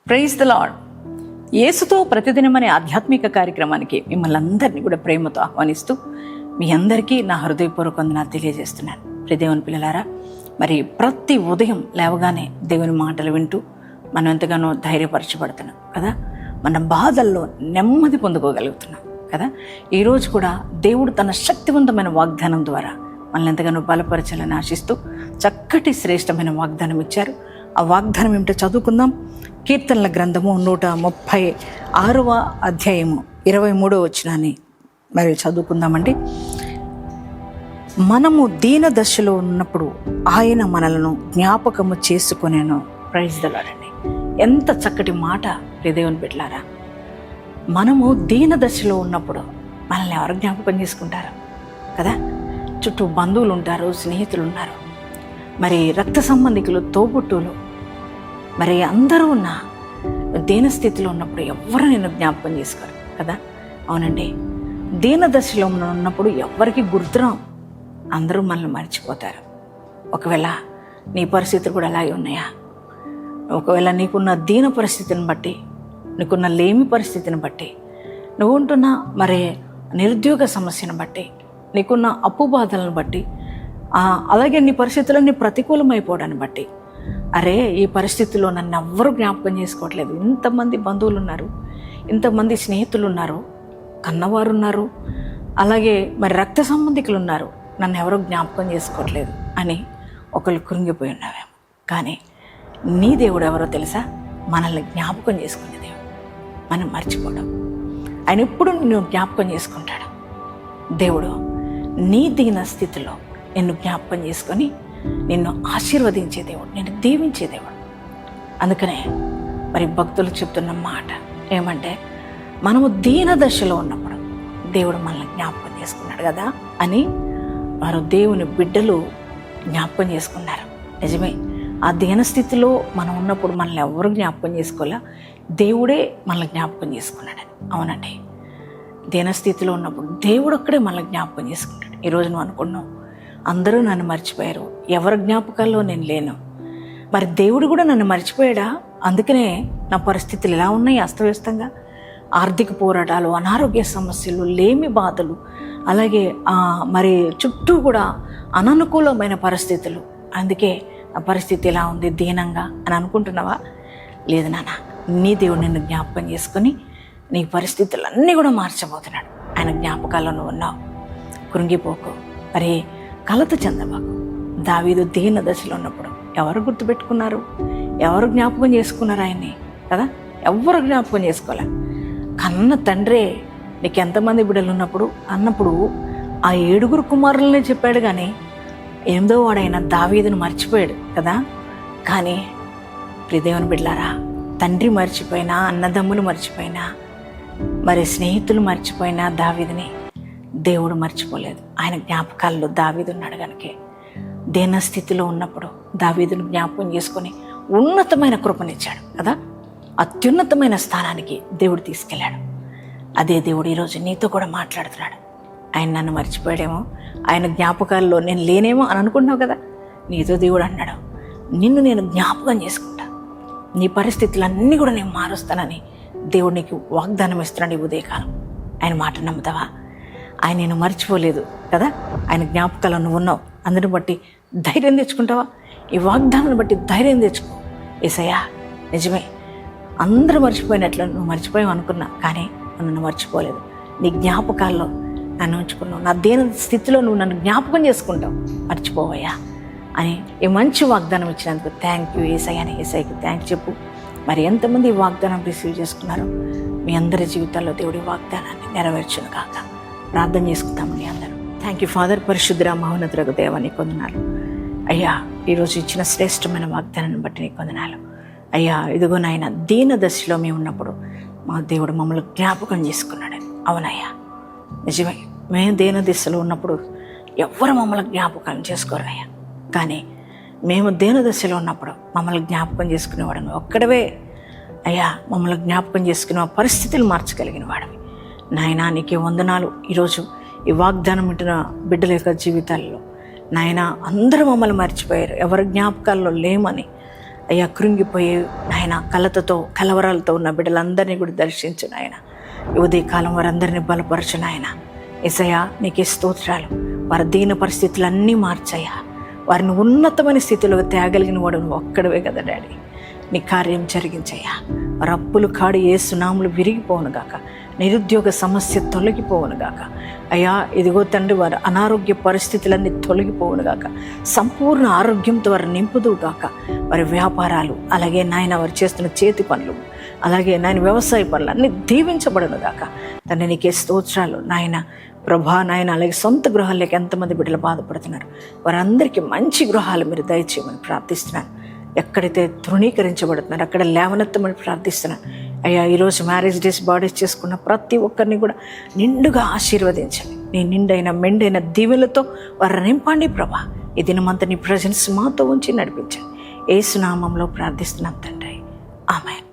Praise the lord. యేసుతో ప్రతిదినం అనే ఆధ్యాత్మిక కార్యక్రమానికి మిమ్మల్ని అందరినీ కూడా ప్రేమతో ఆహ్వానిస్తూ మీ అందరికీ నా హృదయపూర్వక వందనాలు తెలియజేస్తున్నాను. ప్రియ దేవుని పిల్లలారా, మరి ప్రతి ఉదయం లేవగానే దేవుని మాటలు వింటూ మనం ఎంతగానో ధైర్యపరచబడుతున్నాం కదా, మన బాధల్లో నెమ్మది పొందుకోగలుగుతున్నాం కదా. ఈరోజు కూడా దేవుడు తన శక్తివంతమైన వాగ్దానం ద్వారా మనల్ని ఎంతగానో బలపరచాలని ఆశిస్తూ చక్కటి శ్రేష్టమైన వాగ్దానం ఇచ్చారు. ఆ వాగ్దానం ఏమిటో చదువుకుందాం. కీర్తనల గ్రంథము 136వ అధ్యాయము 23వ వచనాన్ని మరి చదువుకుందామండి. మనము దీన దశలో ఉన్నప్పుడు ఆయన మనలను జ్ఞాపకము చేసుకునేను. ప్రైజ్ ద లార్డ్ అండి. ఎంత చక్కటి మాట దేవుని బిడ్డలారా. మనము దీన దశలో ఉన్నప్పుడు మనల్ని ఎవరు జ్ఞాపకం చేసుకుంటారు కదా. చుట్టూ బంధువులు ఉంటారు, స్నేహితులు ఉన్నారు, మరి రక్త సంబంధికులు, తోబుట్టువులు, మరి అందరూ ఉన్న దీన స్థితిలో ఉన్నప్పుడు ఎవ్వరు నిన్ను జ్ఞాపకం చేసుకోరు కదా. అవునండి, దీన దశలో ఉన్నప్పుడు ఎవరికి గుర్తురాం, అందరూ మనల్ని మర్చిపోతారు. ఒకవేళ నీ పరిస్థితులు కూడా అలాగే ఉన్నాయా? ఒకవేళ నీకున్న దీన పరిస్థితిని బట్టి, నీకున్న లేమి పరిస్థితిని బట్టి, నువ్వు ఉంటున్న మరి నిరుద్యోగ సమస్యను బట్టి, నీకున్న అప్పు బాధలను బట్టి, అలాగే నీ పరిస్థితులన్నీ ప్రతికూలమైపోవడాన్ని బట్టి, అరే ఈ పరిస్థితుల్లో నన్ను ఎవ్వరూ జ్ఞాపకం చేసుకోవట్లేదు, ఇంతమంది బంధువులు ఉన్నారు, ఇంతమంది స్నేహితులు ఉన్నారు, కన్నవారు ఉన్నారు, అలాగే మరి రక్త సంబంధికులు ఉన్నారు, నన్ను ఎవరో జ్ఞాపకం చేసుకోవట్లేదు అని ఒకళ్ళు కృంగిపోయి ఉన్నావేమో. కానీ నీ దేవుడు ఎవరో తెలుసా? మనల్ని జ్ఞాపకం చేసుకునే దేవుడు. మనం మర్చిపోవడం, ఆయన ఎప్పుడు నిన్ను జ్ఞాపకం చేసుకుంటాడు. దేవుడు నీ దీన స్థితిలో నిన్ను జ్ఞాపకం చేసుకొని నిన్ను ఆశీర్వదించే దేవుడు, నిన్ను దీవించే దేవుడు. అందుకనే మరి భక్తులు చెప్తున్న మాట ఏమంటే, మనము దీన దశలో ఉన్నప్పుడు దేవుడు మనల్ని జ్ఞాపకం చేసుకున్నాడు కదా అని వారు దేవుని బిడ్డలు జ్ఞాపకం చేసుకున్నారు. నిజమే, ఆ దీన స్థితిలో మనం ఉన్నప్పుడు మనల్ని ఎవరు జ్ఞాపకం చేసుకోలే, దేవుడే మనల్ని జ్ఞాపకం చేసుకున్నాడని. అవునండి, దీనస్థితిలో ఉన్నప్పుడు దేవుడు ఒక్కడే మనల్ని జ్ఞాపకం చేసుకుంటాడు. ఈరోజు నువ్వు అనుకున్నావు, అందరూ నన్ను మర్చిపోయారు, ఎవరి జ్ఞాపకాల్లో నేను లేను, మరి దేవుడు కూడా నన్ను మర్చిపోయాడా? అందుకనే నా పరిస్థితులు ఎలా ఉన్నాయి అస్తవ్యస్తంగా, ఆర్థిక పోరాటాలు, అనారోగ్య సమస్యలు, లేమి బాధలు, అలాగే మరి చుట్టూ కూడా అననుకూలమైన పరిస్థితులు, అందుకే ఆ పరిస్థితి ఎలా ఉంది దీనంగా అని అనుకుంటున్నావా? లేదు నాన్న, నీ దేవుడు నిన్ను జ్ఞాపకం చేసుకొని నీ పరిస్థితులన్నీ కూడా మార్చబోతున్నాడు. ఆయన జ్ఞాపకాల్లో నువ్వు ఉన్నావు. కృంగిపోకు, మరి కలత చెందబాకు. దావీదు దీన దశలో ఉన్నప్పుడు ఎవరు గుర్తుపెట్టుకున్నారు, ఎవరు జ్ఞాపకం చేసుకున్నారు ఆయన్ని కదా? ఎవరు జ్ఞాపకం చేసుకోలే. కన్న తండ్రే నీకు ఎంతమంది బిడ్డలు ఉన్నప్పుడు అన్నప్పుడు ఆ 7 కుమారులనే చెప్పాడు, కానీ 8వ వాడైన దావీదును మర్చిపోయాడు కదా. కానీ ప్రియదేవుని బిడ్డలారా, తండ్రి మర్చిపోయినా, అన్నదమ్ములు మర్చిపోయినా, మరి స్నేహితులు మర్చిపోయినా దావీదుని దేవుడు మర్చిపోలేదు. ఆయన జ్ఞాపకాల్లో దావీదు ఉన్నాడు కనుకే దీన స్థితిలో ఉన్నప్పుడు దావీదును జ్ఞాపకం చేసుకొని ఉన్నతమైన కృపనిచ్చాడు కదా. అత్యున్నతమైన స్థానానికి దేవుడు తీసుకెళ్ళాడు. అదే దేవుడు ఈరోజు నీతో కూడా మాట్లాడుతున్నాడు. ఆయన నన్ను మర్చిపోయాడేమో, ఆయన జ్ఞాపకాల్లో నేను లేనేమో అని అనుకుంటున్నావు కదా. నీతో దేవుడు అన్నాడు, నిన్ను నేను జ్ఞాపకం చేసుకుంటా, నీ పరిస్థితులన్నీ కూడా నేను మారుస్తానని దేవుడు నీకు వాగ్దానం ఇస్తున్నాడు ఈ ఉదయకాలం. ఆయన మాట నమ్ముతావా? ఆయన నేను మర్చిపోలేదు కదా. ఆయన జ్ఞాపకాలు నువ్వు ఉన్నావు, అందుని బట్టి ధైర్యం తెచ్చుకుంటావా? ఈ వాగ్దానాన్ని బట్టి ధైర్యం తెచ్చుకో. యేసయ్యా నిజమే, అందరూ మర్చిపోయినట్లు నువ్వు మర్చిపోయావు అనుకున్నా, కానీ నన్ను మర్చిపోలేదు, నీ జ్ఞాపకాల్లో నన్ను ఉంచుకున్నావు, నా దీన స్థితిలో నువ్వు నన్ను జ్ఞాపకం చేసుకుంటావు, మర్చిపోవయ్యా అని ఈ మంచి వాగ్దానం ఇచ్చినందుకు థ్యాంక్ యూ యేసయ్య అని యేసయ్యకి థ్యాంక్స్ చెప్పు. మరి ఎంతమంది ఈ వాగ్దానం రిసీవ్ చేసుకున్నారో మీ అందరి జీవితాల్లో దేవుడి వాగ్దానాన్ని నెరవేర్చును కాక. ప్రార్థన చేసుకుంటామండి అందరూ. Thank you father. పరిశుద్ధ మహోన్నతులకు దేవా నీకు వందనాలు అయ్యా. ఈరోజు ఇచ్చిన శ్రేష్టమైన వాగ్దానాన్ని బట్టి నీకు వందనాలు అయ్యా. ఇదిగో నాయన, దీన దశలో మేము ఉన్నప్పుడు మా దేవుడు మమ్మల్ని జ్ఞాపకం చేసుకున్నాడని. అవునయ్యా, నిజమే, మేము దీన దశలో ఉన్నప్పుడు ఎవ్వరు మమ్మల్ని జ్ఞాపకం చేసుకోరు అయ్యా. కానీ మేము దీన దశలో ఉన్నప్పుడు మమ్మల్ని జ్ఞాపకం చేసుకునేవాడు ఒక్కడవే అయ్యా. మమ్మల్ని జ్ఞాపకం చేసుకునే పరిస్థితులు మార్చగలిగిన వాడివి నాయనా, నీకే వందనాలు. ఈరోజు ఈ వాగ్దానం ఉంటున్న బిడ్డల యొక్క జీవితాల్లో నాయన అందరూ మమ్మల్ని మర్చిపోయారు, ఎవరి జ్ఞాపకాల్లో లేమని అయ్యా కృంగిపోయే నాయన కలతతో కలవరాలతో ఉన్న బిడ్డలందరినీ కూడా దర్శించు నాయన. ఈ ఉదయకాలం వారందరినీ బలపరచు నాయన. యేసయ్యా నీకే స్తోత్రాలు. వారి దీన పరిస్థితులన్నీ మార్చయ్యా. వారిని ఉన్నతమైన స్థితిలో తేగలిగిన వాడు నువ్వు ఒక్కడవే కదా డాడీ. నీ కార్యం జరిగించయ్యా. వారి అప్పులు కాడి యేసు నామములు విరిగిపోవును గాక. నిరుద్యోగ సమస్య తొలగిపోవును గాక. అయ్యా ఇదిగో తండ్రి వారి అనారోగ్య పరిస్థితులన్నీ తొలగిపోవును గాక. సంపూర్ణ ఆరోగ్యంతో వారు నింపుదువు గాక. వారి వ్యాపారాలు, అలాగే నాయన వారు చేస్తున్న చేతి పనులు, అలాగే నాయన వ్యవసాయ పనులు అన్నీ దీవించబడును గాక. తండ్రి నీకే స్తోత్రాలు నాయన. ప్రభా నాయన, అలాగే సొంత గృహాల్లోకి ఎంతమంది బిడ్డలు బాధపడుతున్నారు వారందరికీ మంచి గృహాలు మీరు దయచేయమని ప్రార్థిస్తున్నాను. ఎక్కడైతే తృణీకరించబడుతున్నారు అక్కడ లేవనెత్తమని ప్రార్థిస్తున్నాను. అయ్యా ఈరోజు మ్యారేజ్ డేస్ బర్త్డేస్ చేసుకున్న ప్రతి ఒక్కరిని కూడా నిండుగా ఆశీర్వదించండి. నీ నిండైన మెండైన దీవెలతో వారు నింపండి ప్రభా. ఈ దినమంతా నీ ప్రజెన్స్ మాతో ఉంచి నడిపించండి. యేసు నామములో ప్రార్థిస్తున్నాం తండ్రి. ఆమేన్.